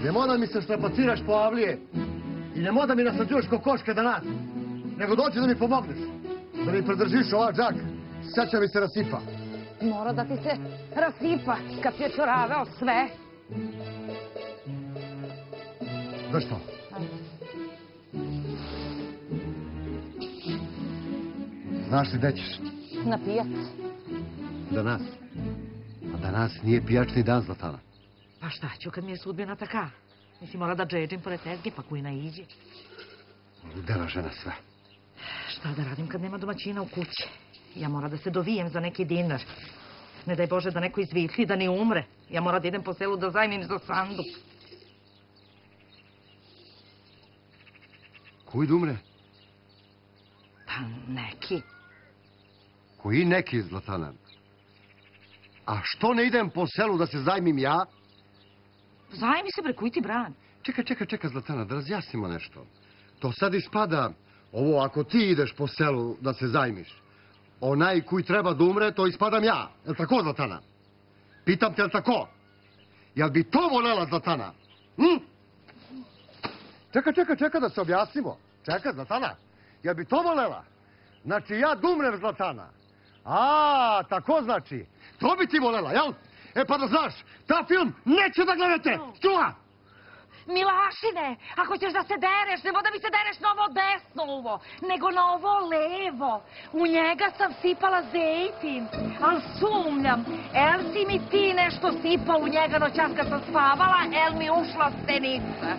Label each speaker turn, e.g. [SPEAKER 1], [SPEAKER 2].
[SPEAKER 1] Nemoj da mi se štrapaciraš po avlije i nemoj da mi nasađuješ ko koške danas, nego dođi da mi pomogneš, da mi predržiš ova džak. Sjeća mi se rasipa.
[SPEAKER 2] Mora da ti se rasipa kad ti je čoraveo sve.
[SPEAKER 1] Znaš što? Znaš li gde ćeš?
[SPEAKER 2] Na pijac.
[SPEAKER 1] Danas. A danas nije pijačni dan, Zlatana.
[SPEAKER 3] Pa šta ću kad mi je sudbina taka? Mislim, mora da džedžim pored tezge, pa kuj naiđe.
[SPEAKER 1] Ludela žena sve.
[SPEAKER 3] Šta da radim kad nema domaćina u kući? Ja mora da se dovijem za neki dinar. Ne daj Bože da neko izvitli, da ni umre. Ja mora da idem po selu da zajmim za sanduk.
[SPEAKER 1] Koji da umre?
[SPEAKER 3] Pa neki.
[SPEAKER 1] Koji neki, Zlatana? A što ne idem po selu da se zajmim ja?
[SPEAKER 3] Zajmi se, bre, kuj ti bran.
[SPEAKER 1] Čeka, Zlatana, da razjasnimo nešto. To sad ispada, ovo ako ti ideš po selu da se zajmiš, onaj koji treba da umre, to ispadam ja. Jel' tako, Zlatana? Pitam te, jel' tako? Jel' bi to volela, Zlatana? Čeka da se objasnimo. Čeka, Zlatana. Jel' bi to volela? Znači, ja da umrem, Zlatana. A, tako znači. To bi ti volela, jel? E pa da znaš, ta film neće da gledate. Čuva!
[SPEAKER 2] Milašine, ako ćeš da se dereš, nemoj da mi se dereš na ovo desno uvo, nego na ovo levo. U njega sam sipala zejtin, ali sumnjam, el si mi ti nešto sipao u njega noćas kad sam spavala, el mi ušla stenica.